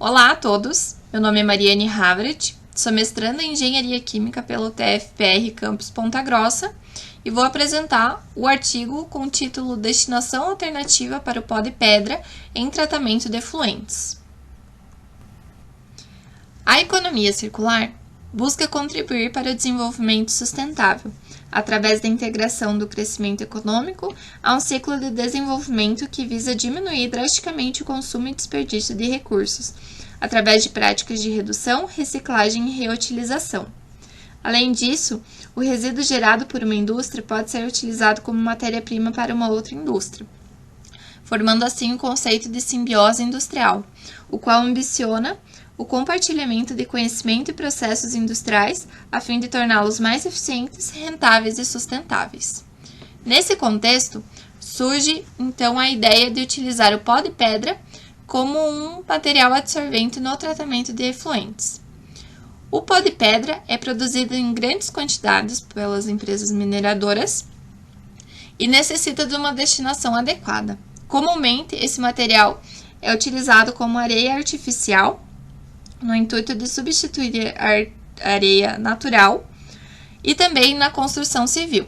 Olá a todos, meu nome é Mariane Havret, sou mestranda em Engenharia Química pelo TFPR Campus Ponta Grossa e vou apresentar o artigo com o título Destinação Alternativa para o Pó de Pedra em Tratamento de Efluentes. A economia circular busca contribuir para o desenvolvimento sustentável, através da integração do crescimento econômico a um ciclo de desenvolvimento que visa diminuir drasticamente o consumo e desperdício de recursos, através de práticas de redução, reciclagem e reutilização. Além disso, o resíduo gerado por uma indústria pode ser utilizado como matéria-prima para uma outra indústria, formando assim o conceito de simbiose industrial, o qual ambiciona o compartilhamento de conhecimento e processos industriais a fim de torná-los mais eficientes, rentáveis e sustentáveis. Nesse contexto, surge então a ideia de utilizar o pó de pedra como um material adsorvente no tratamento de efluentes. O pó de pedra é produzido em grandes quantidades pelas empresas mineradoras e necessita de uma destinação adequada. Comumente, esse material é utilizado como areia artificial, no intuito de substituir a areia natural e também na construção civil.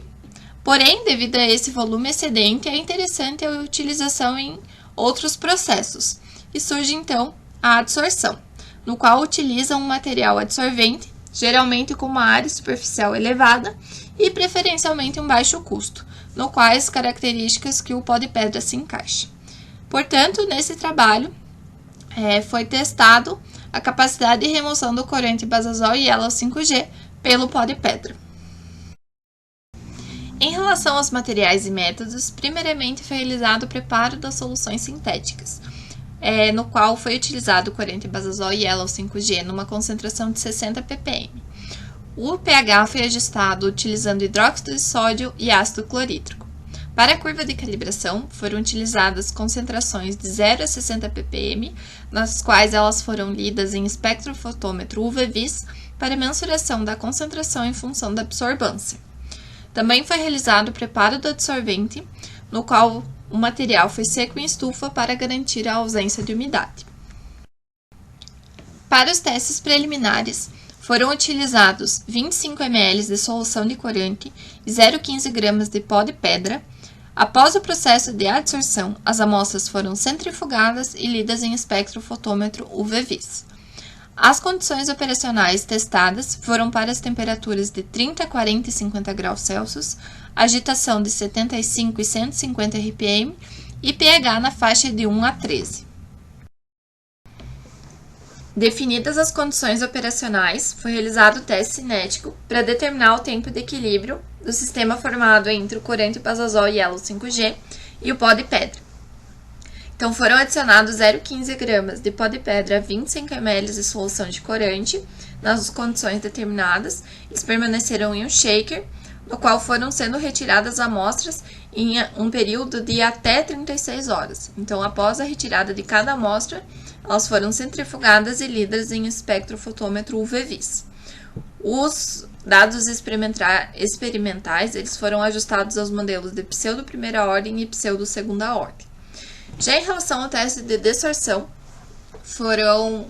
Porém, devido a esse volume excedente, é interessante a utilização em outros processos, e surge então a adsorção, no qual utiliza um material adsorvente, geralmente com uma área superficial elevada e preferencialmente um baixo custo, no quais características que o pó de pedra se encaixa. Portanto, nesse trabalho foi testado a capacidade de remoção do corante basazol e Yellow 5G pelo pó de pedra. Em relação aos materiais e métodos, primeiramente foi realizado o preparo das soluções sintéticas, no qual foi utilizado o corante basazol e Yellow 5G numa concentração de 60 ppm. O pH foi ajustado utilizando hidróxido de sódio e ácido clorídrico. Para a curva de calibração, foram utilizadas concentrações de 0 a 60 ppm, nas quais elas foram lidas em espectrofotômetro UV-Vis para mensuração da concentração em função da absorvância. Também foi realizado o preparo do adsorvente, no qual o material foi seco em estufa para garantir a ausência de umidade. Para os testes preliminares, foram utilizados 25 ml de solução de corante e 0,15 gramas de pó de pedra. Após o processo de adsorção, as amostras foram centrifugadas e lidas em espectrofotômetro UV-Vis. As condições operacionais testadas foram para as temperaturas de 30, 40 e 50 graus Celsius, agitação de 75 e 150 RPM e pH na faixa de 1 a 13. Definidas as condições operacionais, foi realizado o teste cinético para determinar o tempo de equilíbrio do sistema formado entre o corante basazol e Yellow 5G e o pó de pedra. Então, foram adicionados 0,15 gramas de pó de pedra a 25 ml de solução de corante nas condições determinadas. Eles permaneceram em um shaker, no qual foram sendo retiradas amostras em um período de até 36 horas. Então, após a retirada de cada amostra, elas foram centrifugadas e lidas em espectrofotômetro UV-Vis. Os dados experimentais eles foram ajustados aos modelos de pseudo-primeira ordem e pseudo-segunda ordem. Já em relação ao teste de desorção, foram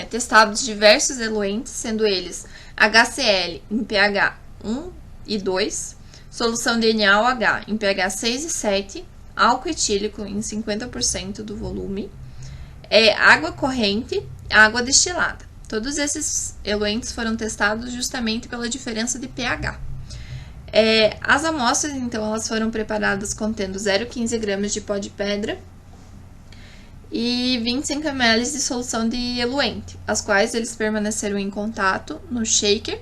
testados diversos eluentes, sendo eles HCl em pH 1 e 2, solução de NaOH em pH 6 e 7, álcool etílico em 50% do volume, água corrente, água destilada. Todos esses eluentes foram testados justamente pela diferença de pH. As amostras, então, elas foram preparadas contendo 0,15 gramas de pó de pedra e 25 ml de solução de eluente, as quais eles permaneceram em contato no shaker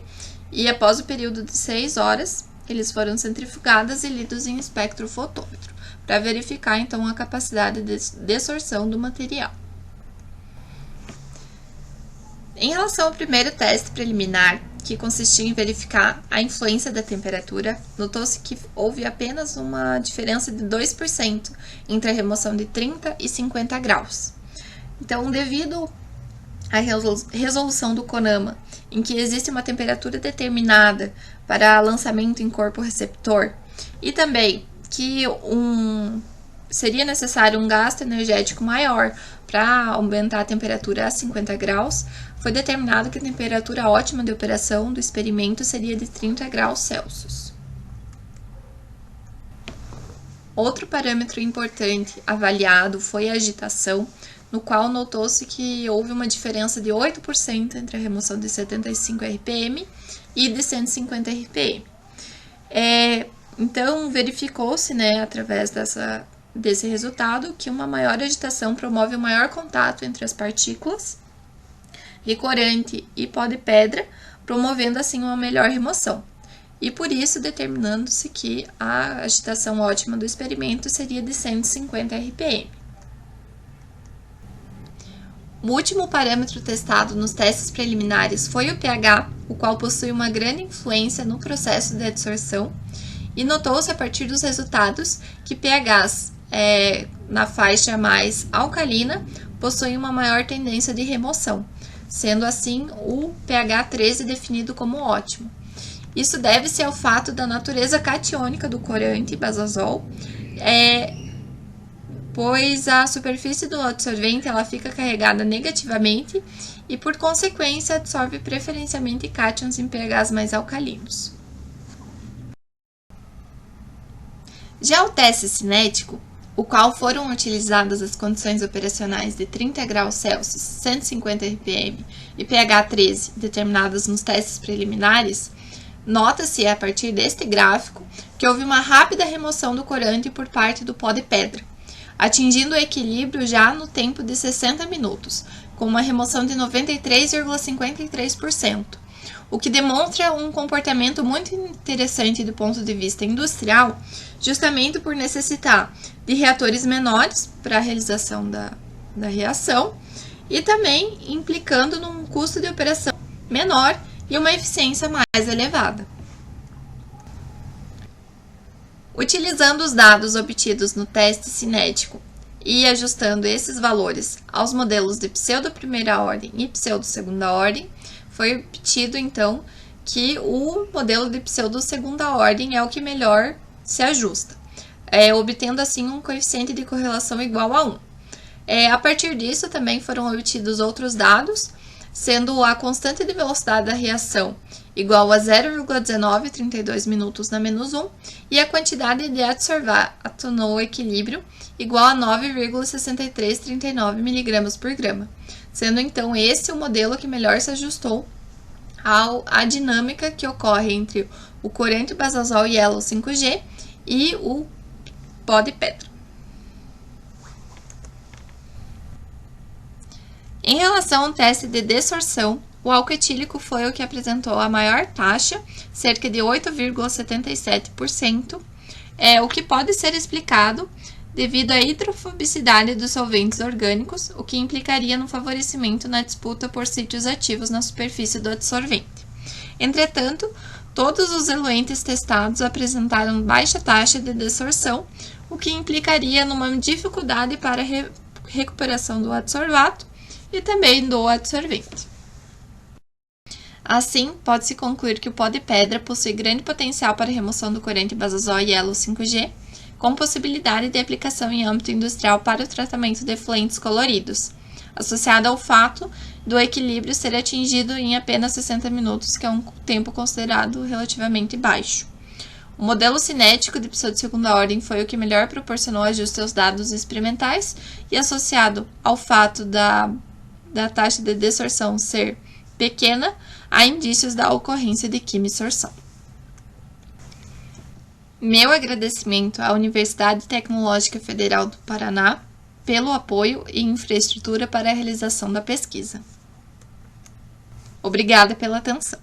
e após o período de 6 horas, eles foram centrifugados e lidos em espectrofotômetro, para verificar, então, a capacidade de desorção do material. Em relação ao primeiro teste preliminar, que consistia em verificar a influência da temperatura, notou-se que houve apenas uma diferença de 2% entre a remoção de 30 e 50 graus. Então, devido à resolução do CONAMA, em que existe uma temperatura determinada para lançamento em corpo receptor, e também que um seria necessário um gasto energético maior para aumentar a temperatura a 50 graus, foi determinado que a temperatura ótima de operação do experimento seria de 30 graus Celsius. Outro parâmetro importante avaliado foi a agitação, no qual notou-se que houve uma diferença de 8% entre a remoção de 75 RPM e de 150 RPM. Então, verificou-se, através desse resultado, que uma maior agitação promove um maior contato entre as partículas de corante e pó de pedra, promovendo assim uma melhor remoção. E por isso, determinando-se que a agitação ótima do experimento seria de 150 RPM. O último parâmetro testado nos testes preliminares foi o pH, o qual possui uma grande influência no processo de adsorção, e notou-se a partir dos resultados que pHs na faixa mais alcalina possuem uma maior tendência de remoção, sendo assim o pH 13 definido como ótimo. Isso deve-se ao fato da natureza catiônica do corante basazol, pois a superfície do adsorvente ela fica carregada negativamente e, por consequência, absorve preferencialmente cátions em pHs mais alcalinos. Já o teste cinético, o qual foram utilizadas as condições operacionais de 30 graus Celsius, 150 RPM e pH 13 determinadas nos testes preliminares, nota-se a partir deste gráfico que houve uma rápida remoção do corante por parte do pó de pedra, atingindo o equilíbrio já no tempo de 60 minutos, com uma remoção de 93,53%, o que demonstra um comportamento muito interessante do ponto de vista industrial, justamente por necessitar de reatores menores para a realização da reação e também implicando num custo de operação menor e uma eficiência mais elevada. Utilizando os dados obtidos no teste cinético e ajustando esses valores aos modelos de pseudo-primeira ordem e pseudo-segunda ordem, foi obtido, então, que o modelo de pseudo-segunda ordem é o que melhor se ajusta, obtendo, assim, um coeficiente de correlação igual a 1. A partir disso, também foram obtidos outros dados, sendo a constante de velocidade da reação igual a 0,1932 minutos na menos 1 e a quantidade de adsorvato no equilíbrio igual a 9,6339 mg por grama, sendo então esse o modelo que melhor se ajustou à dinâmica que ocorre entre o corante basazol Yellow 5G e o pó de pedra. Em relação ao teste de dessorção, o álcool etílico foi o que apresentou a maior taxa, cerca de 8,77%, o que pode ser explicado devido à hidrofobicidade dos solventes orgânicos, o que implicaria no favorecimento na disputa por sítios ativos na superfície do adsorvente. Entretanto, todos os eluentes testados apresentaram baixa taxa de dessorção, o que implicaria numa dificuldade para a recuperação do adsorvato e também do adsorvente. Assim, pode-se concluir que o pó de pedra possui grande potencial para a remoção do corante basazol Yellow 5G, com possibilidade de aplicação em âmbito industrial para o tratamento de efluentes coloridos, associado ao fato do equilíbrio ser atingido em apenas 60 minutos, que é um tempo considerado relativamente baixo. O modelo cinético de pseudo-segunda ordem foi o que melhor proporcionou ajuste aos dados experimentais e, associado ao fato da taxa de dessorção ser pequena, há indícios da ocorrência de quimisorção. Meu agradecimento à Universidade Tecnológica Federal do Paraná pelo apoio e infraestrutura para a realização da pesquisa. Obrigada pela atenção.